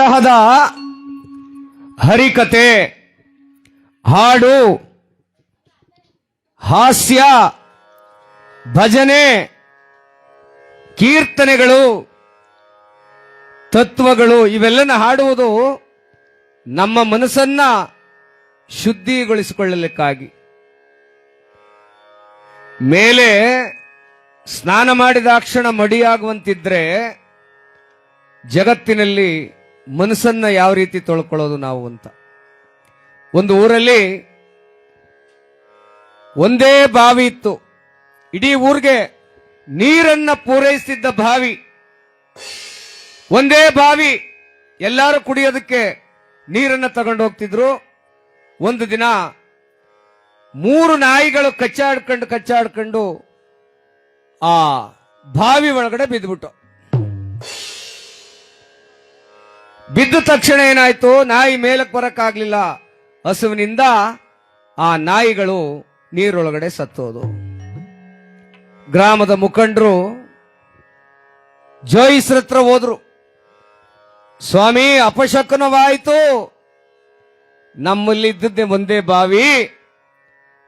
ತರಹದ ಹರಿಕತೆ, ಹಾಡು, ಹಾಸ್ಯ, ಭಜನೆ, ಕೀರ್ತನೆಗಳು, ತತ್ವಗಳು ಇವೆಲ್ಲನ ಹಾಡುವುದು ನಮ್ಮ ಮನಸ್ಸನ್ನ ಶುದ್ಧಿಗೊಳಿಸಿಕೊಳ್ಳಲಿಕ್ಕಾಗಿ. ಮೇಲೆ ಸ್ನಾನ ಮಾಡಿದಾಕ್ಷಣ ಮಡಿಯಾಗುವಂತಿದ್ರೆ ಜಗತ್ತಿನಲ್ಲಿ ಮನಸ್ಸನ್ನ ಯಾವ ರೀತಿ ತೊಳ್ಕೊಳ್ಳೋದು ನಾವು ಅಂತ. ಒಂದು ಊರಲ್ಲಿ ಒಂದೇ ಬಾವಿ ಇತ್ತು. ಇಡೀ ಊರಿಗೆ ನೀರನ್ನ ಪೂರೈಸುತ್ತಿದ್ದ ಬಾವಿ, ಒಂದೇ ಬಾವಿ. ಎಲ್ಲರೂ ಕುಡಿಯೋದಕ್ಕೆ ನೀರನ್ನ ತಗೊಂಡು ಹೋಗ್ತಿದ್ರು. ಒಂದು ದಿನ 3 ನಾಯಿಗಳು ಕಚ್ಚಾಡ್ಕೊಂಡು ಆ ಬಾವಿ ಒಳಗಡೆ ಬಿದ್ದುಬಿಟ್ಟು. ಬಿದ್ದ ತಕ್ಷಣ ಏನಾಯ್ತು, ನಾಯಿ ಮೇಲಕ್ಕೆ ಬರಕ್ಕಾಗ್ಲಿಲ್ಲ. ಹಸುವಿನಿಂದ ಆ ನಾಯಿಗಳು ನೀರೊಳಗಡೆ ಸತ್ತೋದು. ಗ್ರಾಮದ ಮುಖಂಡರು ಜೋಯಿಸ್ರ ಹತ್ರ ಹೋದ್ರು. ಸ್ವಾಮಿ, ಅಪಶಕುನವಾಯಿತು. ನಮ್ಮಲ್ಲಿ ಇದ್ದದ್ದೇ ಒಂದೇ ಬಾವಿ,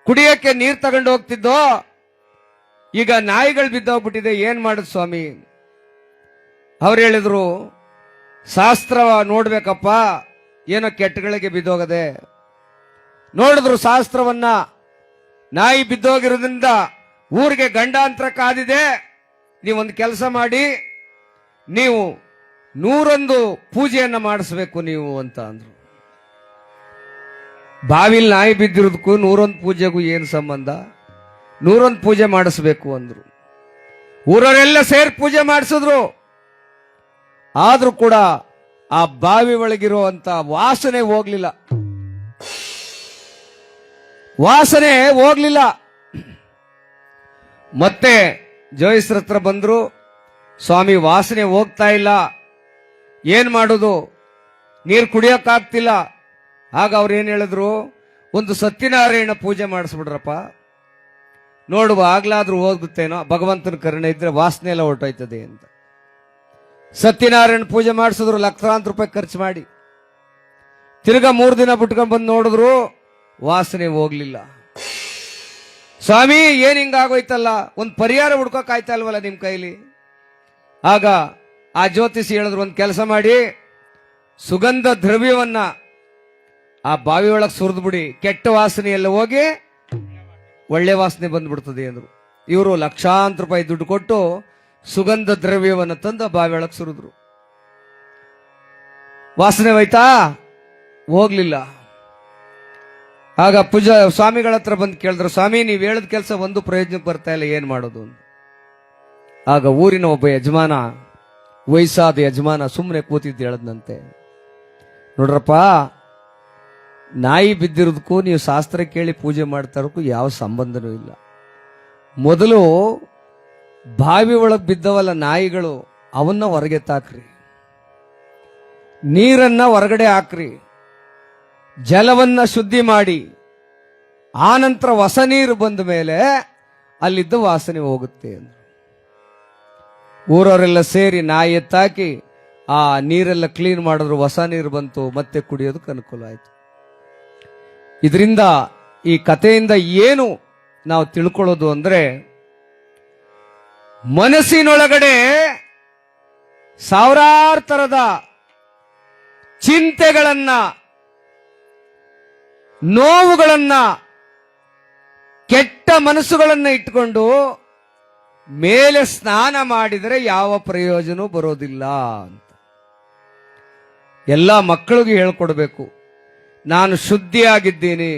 ಕುಡಿಯಕ್ಕೆ ನೀರು ತಗೊಂಡು ಹೋಗ್ತಿದ್ದೋ, ಈಗ ನಾಯಿಗಳು ಬಿದ್ದೋಗ್ಬಿಟ್ಟಿದೆ, ಏನ್ ಮಾಡುದು ಸ್ವಾಮಿ? ಅವ್ರು ಹೇಳಿದ್ರು, ಶಾಸ್ತ್ರ ನೋಡ್ಬೇಕಪ್ಪ, ಏನೋ ಕೆಟ್ಟಗಳಿಗೆ ಬಿದ್ದೋಗದೆ. ನೋಡಿದ್ರು ಶಾಸ್ತ್ರವನ್ನ. ನಾಯಿ ಬಿದ್ದೋಗಿರೋದ್ರಿಂದ ಊರಿಗೆ ಗಂಡಾಂತರ ಕಾದಿದೆ. ನೀವೊಂದು ಕೆಲಸ ಮಾಡಿ, ನೀವು 101 ಪೂಜೆಯನ್ನ ಮಾಡಿಸ್ಬೇಕು ನೀವು ಅಂತ ಅಂದ್ರು. ಬಾವಿಲ್ ನಾಯಿ ಬಿದ್ದಿರೋದಕ್ಕೂ 101 ಪೂಜೆಗೂ ಏನು ಸಂಬಂಧ? 101 ಪೂಜೆ ಮಾಡಿಸ್ಬೇಕು ಅಂದ್ರು. ಊರವರೆಲ್ಲ ಸೇರಿ ಪೂಜೆ ಮಾಡಿಸಿದ್ರು. ಆದ್ರೂ ಕೂಡ ಆ ಬಾವಿ ಒಳಗಿರುವಂತ ವಾಸನೆ ಹೋಗ್ಲಿಲ್ಲ. ಮತ್ತೆ ಜೋಯಿಸ್ರ ಹತ್ರ ಬಂದ್ರು. ಸ್ವಾಮಿ, ವಾಸನೆ ಹೋಗ್ತಾ ಇಲ್ಲ, ಏನ್ ಮಾಡುದು? ನೀರು ಕುಡಿಯೋಕ್ಕಾಗ್ತಿಲ್ಲ. ಆಗ ಅವ್ರು ಏನ್ ಹೇಳಿದ್ರು, ಒಂದು ಸತ್ಯನಾರಾಯಣ ಪೂಜೆ ಮಾಡಿಸ್ಬಿಡ್ರಪ್ಪ, ನೋಡುವ ಆಗ್ಲಾದ್ರೂ ಹೋಗುತ್ತೇನೋ, ಭಗವಂತನ ಕರುಣೆ ಇದ್ರೆ ವಾಸನೆ ಎಲ್ಲ ಹೊರಟೋಯ್ತದೆ ಅಂತ. ಸತ್ಯನಾರಾಯಣ ಪೂಜೆ ಮಾಡಿಸಿದ್ರು, ಲಕ್ಷಾಂತರ ರೂಪಾಯಿ ಖರ್ಚು ಮಾಡಿ. ತಿರ್ಗಾ 3 ದಿನ ಬಿಟ್ಕೊಂಡ್ ಬಂದು ನೋಡಿದ್ರು, ವಾಸನೆ ಹೋಗ್ಲಿಲ್ಲ. ಸ್ವಾಮಿ, ಏನ್ ಹಿಂಗಾಗೋಯ್ತಲ್ಲ, ಒಂದು ಪರಿಹಾರ ಹುಡ್ಕೋಕ್ ಆಯ್ತಾ ಇಲ್ವಲ್ಲ ನಿಮ್ ಕೈಲಿ? ಆಗ ಆ ಜ್ಯೋತಿಷಿ ಹೇಳಿದ್ರು, ಒಂದು ಕೆಲಸ ಮಾಡಿ, ಸುಗಂಧ ದ್ರವ್ಯವನ್ನ ಆ ಬಾವಿ ಒಳಗೆ ಸುರಿದು ಬಿಡಿ, ಕೆಟ್ಟ ವಾಸನೆ ಎಲ್ಲ ಹೋಗಿ ಒಳ್ಳೆ ವಾಸನೆ ಬಂದ್ಬಿಡ್ತದೆ ಅಂದ್ರು. ಇವರು ಲಕ್ಷಾಂತರ ರೂಪಾಯಿ ದುಡ್ಡು ಕೊಟ್ಟು ಸುಗಂಧ ದ್ರವ್ಯವನ್ನು ತಂದು ಬಾವಿ ಒಳಗೆ ಸುರಿದ್ರು. ವಾಸನೆ ಹೋಯ್ತಾ? ಹೋಗ್ಲಿಲ್ಲ. ಆಗ ಪೂಜಾ ಸ್ವಾಮಿಗಳ ಹತ್ರ ಬಂದು ಕೇಳಿದ್ರು, ಸ್ವಾಮಿ, ನೀವು ಹೇಳಿದ ಕೆಲಸ ಒಂದು ಪ್ರಯೋಜನಕ್ಕೆ ಬರ್ತಾ ಇಲ್ಲ, ಏನ್ ಮಾಡೋದು ಅಂತ. ಆಗ ಊರಿನ ಒಬ್ಬ ಯಜಮಾನ, ವಯಸ್ಸಾದ ಯಜಮಾನ ಸುಮ್ಮನೆ ಕೂತಿದ್ದು ಹೇಳದ್ನಂತೆ, ನೋಡ್ರಪ್ಪ, ನಾಯಿ ಬಿದ್ದಿರೋದಕ್ಕೂ ನೀವು ಶಾಸ್ತ್ರ ಕೇಳಿ ಪೂಜೆ ಮಾಡ್ತಾ ಇರೋಕ್ಕೂ ಯಾವ ಸಂಬಂಧನೂ ಇಲ್ಲ. ಮೊದಲು ಬಾವಿ ಒಳಗೆ ಬಿದ್ದವಲ್ಲ ನಾಯಿಗಳು, ಅವನ್ನ ಹೊರಗೆ ತಾಕ್ರಿ, ನೀರನ್ನ ಹೊರಗಡೆ ಹಾಕ್ರಿ, ಜಲವನ್ನ ಶುದ್ಧಿ ಮಾಡಿ, ಆನಂತರ ಹೊಸ ನೀರು ಬಂದ ಮೇಲೆ ಅಲ್ಲಿದ್ದ ವಾಸನೆ ಹೋಗುತ್ತೆ ಅಂದ್ರು. ಊರವರೆಲ್ಲ ಸೇರಿ ನಾಯಿ ಎತ್ತಾಕಿ ಆ ನೀರೆಲ್ಲ ಕ್ಲೀನ್ ಮಾಡಿದ್ರು, ಹೊಸ ನೀರು ಬಂತು, ಮತ್ತೆ ಕುಡಿಯೋದಕ್ಕೆ ಅನುಕೂಲ ಆಯ್ತು. ಇದರಿಂದ, ಈ ಕಥೆಯಿಂದ ಏನು ನಾವು ತಿಳ್ಕೊಳ್ಳೋದು ಅಂದ್ರೆ, ಮನಸ್ಸಿನೊಳಗಡೆ ಸಾವಿರಾರು ತರದ ಚಿಂತೆಗಳನ್ನ, ನೋವುಗಳನ್ನ, ಕೆಟ್ಟ ಮನಸ್ಸುಗಳನ್ನ ಇಟ್ಕೊಂಡು ಮೇಲೆ ಸ್ನಾನ ಮಾಡಿದರೆ ಯಾವ ಪ್ರಯೋಜನ ಬರೋದಿಲ್ಲ ಅಂತ ಎಲ್ಲ ಮಕ್ಕಳಿಗೆ ಹೇಳ್ಕೊಡ್ಬೇಕು. ನಾನು ಶುದ್ಧಿಯಾಗಿದ್ದೀನಿ,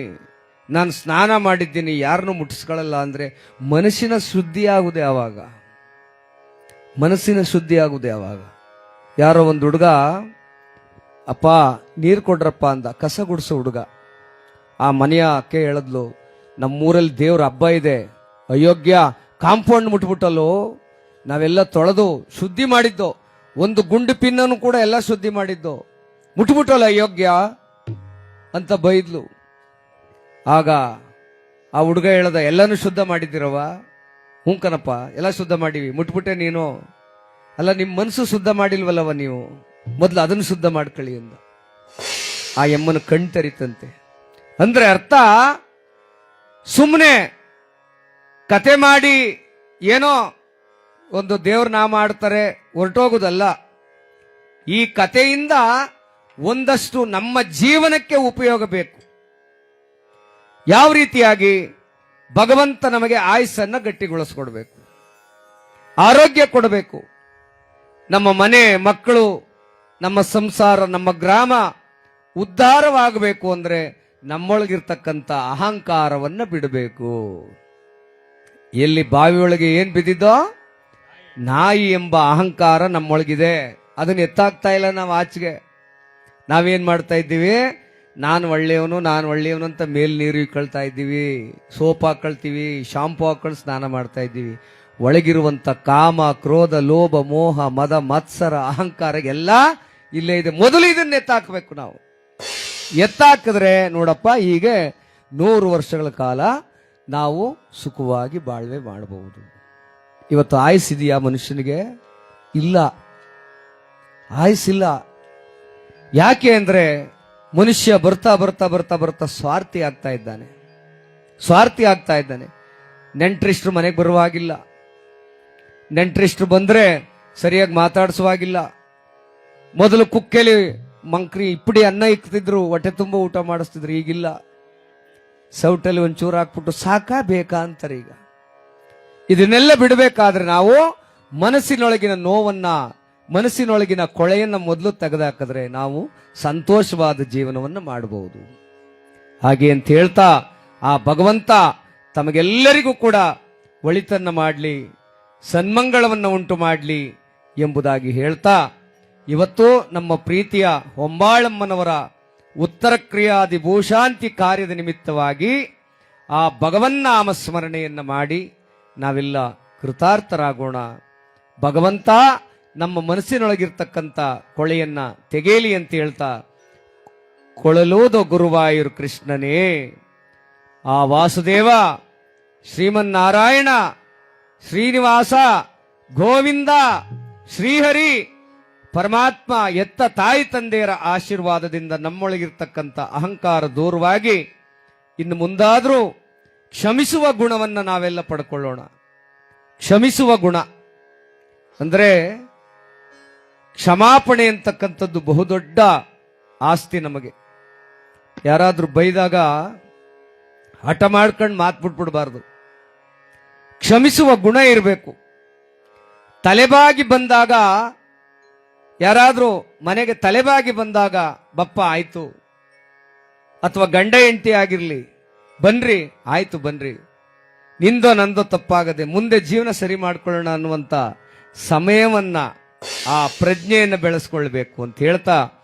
ನಾನು ಸ್ನಾನ ಮಾಡಿದ್ದೀನಿ, ಯಾರನ್ನು ಮುಟ್ಟಿಸ್ಕೊಳ್ಳಲ್ಲ ಅಂದ್ರೆ ಮನಸ್ಸಿನ ಶುದ್ಧಿ ಆಗುದೇ ಯಾವಾಗ? ಮನಸ್ಸಿನ ಶುದ್ಧಿ ಆಗುದೇ ಯಾವಾಗ? ಯಾರೋ ಒಂದು ಹುಡುಗ, ಅಪ್ಪ ನೀರು ಕೊಡ್ರಪ್ಪ ಅಂದ, ಕಸ ಗುಡಿಸೋ ಹುಡುಗ. ಆ ಮನೆಯ ಅಕ್ಕೆ ಹೇಳಿದ್ಲು, ನಮ್ಮೂರಲ್ಲಿ ದೇವ್ರ ಹಬ್ಬ ಇದೆ, ಅಯೋಗ್ಯ ಕಾಂಪೌಂಡ್ ಮುಟ್ಬಿಟ್ಟಲ್ಲೋ, ನಾವೆಲ್ಲ ತೊಳೆದು ಶುದ್ಧಿ ಮಾಡಿದ್ದು, ಒಂದು ಗುಂಡು ಪಿನ್ನನ್ನು ಕೂಡ ಎಲ್ಲ ಶುದ್ಧಿ ಮಾಡಿದ್ದು, ಮುಟ್ಬಿಟ್ಟಲ್ಲ ಅಯೋಗ್ಯ ಅಂತ ಬೈದ್ಲು. ಆಗ ಆ ಹುಡುಗ ಹೇಳ್ದ, ಎಲ್ಲನೂ ಶುದ್ಧ ಮಾಡಿದ್ದೀರವ? ಹ್ಞೂ ಕಣಪ್ಪ, ಎಲ್ಲ ಶುದ್ಧ ಮಾಡಿವಿ. ಮುಟ್ಬಿಟ್ಟೆ ನೀನು? ಅಲ್ಲ, ನಿಮ್ಮ ಮನಸ್ಸು ಶುದ್ಧ ಮಾಡಿಲ್ವಲ್ಲವ ನೀವು? ಮೊದಲು ಅದನ್ನು ಶುದ್ಧ ಮಾಡ್ಕೊಳ್ಳಿ ಅಂದ. ಆ ಎಮ್ಮನ ಕಣ್ ತರಿತಂತೆ. ಅಂದ್ರೆ ಅರ್ಥ, ಸುಮ್ಮನೆ ಕತೆ ಮಾಡಿ ಏನೋ ಒಂದು ದೇವ್ರ ನಾಮ ಮಾಡ್ತಾರೆ ಹೊರಟೋಗುದಲ್ಲ. ಈ ಕಥೆಯಿಂದ ಒಂದಷ್ಟು ನಮ್ಮ ಜೀವನಕ್ಕೆ ಉಪಯೋಗ ಬೇಕು. ಯಾವ ರೀತಿಯಾಗಿ? ಭಗವಂತ ನಮಗೆ ಆಯುಸ್ಸನ್ನ ಗಟ್ಟಿಗೊಳಿಸ್ಕೊಡ್ಬೇಕು, ಆರೋಗ್ಯ ಕೊಡಬೇಕು. ನಮ್ಮ ಮನೆ, ಮಕ್ಕಳು, ನಮ್ಮ ಸಂಸಾರ, ನಮ್ಮ ಗ್ರಾಮ ಉದ್ಧಾರವಾಗಬೇಕು ಅಂದ್ರೆ ನಮ್ಮೊಳಗಿರ್ತಕ್ಕಂಥ ಅಹಂಕಾರವನ್ನ ಬಿಡಬೇಕು. ಎಲ್ಲಿ ಬಾವಿಯೊಳಗೆ ಏನ್ ಬಿದ್ದಿದ್ದೋ, ನಾಯಿ ಎಂಬ ಅಹಂಕಾರ ನಮ್ಮೊಳಗಿದೆ. ಅದನ್ನ ಎತ್ತಾಗ್ತಾ ಇಲ್ಲ ನಾವು ಆಚೆಗೆ. ನಾವೇನ್ ಮಾಡ್ತಾ ಇದ್ದೀವಿ? ನಾನು ಒಳ್ಳೆಯವನು ಅಂತ ಮೇಲ್ ನೀರು ಇಕ್ಕಳ್ತಾ ಇದ್ದೀವಿ, ಸೋಪ್ ಹಾಕೊಳ್ತೀವಿ, ಶಾಂಪು ಹಾಕೊಂಡು ಸ್ನಾನ ಮಾಡ್ತಾ ಇದ್ದೀವಿ. ಒಳಗಿರುವಂತ ಕಾಮ, ಕ್ರೋಧ, ಲೋಭ, ಮೋಹ, ಮದ, ಮತ್ಸರ, ಅಹಂಕಾರ ಎಲ್ಲ ಇಲ್ಲೇ ಇದೆ. ಮೊದಲು ಇದನ್ನ ಎತ್ತಾಕಬೇಕು. ನಾವು ಎತ್ತಾಕಿದ್ರೆ ನೋಡಪ್ಪ, ಹೀಗೆ 100 ವರ್ಷಗಳ ಕಾಲ ನಾವು ಸುಖವಾಗಿ ಬಾಳ್ವೆ ಮಾಡಬಹುದು. ಇವತ್ತು ಆಯುಸ್ಸಿದೆಯಾ ಮನುಷ್ಯನಿಗೆ? ಇಲ್ಲ, ಆಯುಸ್ಸಿಲ್ಲ. ಯಾಕೆ ಅಂದ್ರೆ ಮನುಷ್ಯ ಬರ್ತಾ ಬರ್ತಾ ಬರ್ತಾ ಬರ್ತಾ ಸ್ವಾರ್ಥಿ ಆಗ್ತಾ ಇದ್ದಾನೆ. ನೆಂಟ್ರಿಷ್ಟ್ರು ಮನೆಗೆ ಬರುವಾಗಿಲ್ಲ, ನೆಂಟ್ರಿಷ್ಟ್ರು ಬಂದ್ರೆ ಸರಿಯಾಗಿ ಮಾತಾಡಿಸುವಾಗಿಲ್ಲ. ಮೊದಲು ಕುಕ್ಕೆಲಿ ಮಂಕ್ರಿ ಇಪ್ಪಡಿ ಅನ್ನ ಇಕ್ತಿದ್ರು, ಹೊಟ್ಟೆ ತುಂಬ ಊಟ ಮಾಡಿಸ್ತಿದ್ರು. ಈಗಿಲ್ಲ, ಸೌಟಲ್ಲಿ ಒಂಚೂರು ಹಾಕ್ಬಿಟ್ಟು ಸಾಕಾ ಬೇಕಾ ಅಂತಾರೆ ಈಗ. ಇದನ್ನೆಲ್ಲ ಬಿಡಬೇಕಾದ್ರೆ ನಾವು ಮನಸ್ಸಿನೊಳಗಿನ ನೋವನ್ನ, ಮನಸ್ಸಿನೊಳಗಿನ ಕೊಳೆಯನ್ನ ಮೊದಲು ತೆಗೆದಾಕಿದ್ರೆ ನಾವು ಸಂತೋಷವಾದ ಜೀವನವನ್ನು ಮಾಡಬಹುದು. ಹಾಗೆ ಅಂತ ಹೇಳ್ತಾ ಆ ಭಗವಂತ ತಮಗೆಲ್ಲರಿಗೂ ಕೂಡ ಒಳಿತನ್ನ ಮಾಡಲಿ, ಸನ್ಮಂಗಳವನ್ನು ಉಂಟು ಮಾಡಲಿ ಎಂಬುದಾಗಿ ಹೇಳ್ತಾ, ಇವತ್ತು ನಮ್ಮ ಪ್ರೀತಿಯ ಹೊಂಬಾಳಮ್ಮನವರ ಉತ್ತರ ಕ್ರಿಯಾದಿ ಭೂಶಾಂತಿ ಕಾರ್ಯದ ನಿಮಿತ್ತವಾಗಿ ಆ ಭಗವನ್ನಾಮ ಸ್ಮರಣೆಯನ್ನ ಮಾಡಿ ನಾವೆಲ್ಲ ಕೃತಾರ್ಥರಾಗೋಣ. ಭಗವಂತ ನಮ್ಮ ಮನಸ್ಸಿನೊಳಗಿರ್ತಕ್ಕಂಥ ಕೊಳೆಯನ್ನ ತೆಗೇಲಿ ಅಂತ ಹೇಳ್ತಾ, ಕೊಳಲೋದು ಗುರುವಾಯೂರು ಕೃಷ್ಣನೇ, ಆ ವಾಸುದೇವ, ಶ್ರೀಮನ್ನಾರಾಯಣ, ಶ್ರೀನಿವಾಸ, ಗೋವಿಂದ, ಶ್ರೀಹರಿ ಪರಮಾತ್ಮ ಎತ್ತ ತಾಯಿ ತಂದೆಯರ ಆಶೀರ್ವಾದದಿಂದ ನಮ್ಮೊಳಗಿರ್ತಕ್ಕಂಥ ಅಹಂಕಾರ ದೂರವಾಗಿ ಇನ್ನು ಮುಂದಾದರೂ ಕ್ಷಮಿಸುವ ಗುಣವನ್ನು ನಾವೆಲ್ಲ ಪಡ್ಕೊಳ್ಳೋಣ. ಕ್ಷಮಿಸುವ ಗುಣ ಅಂದ್ರೆ ಕ್ಷಮಾಪಣೆ ಅಂತಕ್ಕಂಥದ್ದು ಬಹುದೊಡ್ಡ ಆಸ್ತಿ ನಮಗೆ. ಯಾರಾದ್ರೂ ಬೈದಾಗ ಹಠ ಮಾಡ್ಕೊಂಡು ಮಾತು ಬಿಟ್ಬಿಡ್ಬಾರ್ದು. ಕ್ಷಮಿಸುವ ಗುಣ ಇರಬೇಕು. ತಲೆಬಾಗಿ ಬಂದಾಗ, ಯಾರಾದ್ರೂ ಮನೆಗೆ ತಲೆಬಾಗಿ ಬಂದಾಗ ಬಪ್ಪ ಆಯ್ತು, ಅಥವಾ ಗಂಡ ಹೆಂಡತಿ ಆಗಿರ್ಲಿ, ಬನ್ರಿ ಆಯ್ತು ಬನ್ರಿ, ನಿಂದೋ ನಂದೋ ತಪ್ಪಾಗದೆ ಮುಂದೆ ಜೀವನ ಸರಿ ಮಾಡ್ಕೊಳ್ಳೋಣ ಅನ್ನುವಂತ ಸಮಯವನ್ನ, ಆ ಪ್ರಜ್ಞೆಯನ್ನು ಬೆಳೆಸ್ಕೊಳ್ಬೇಕು ಅಂತ ಹೇಳ್ತಾ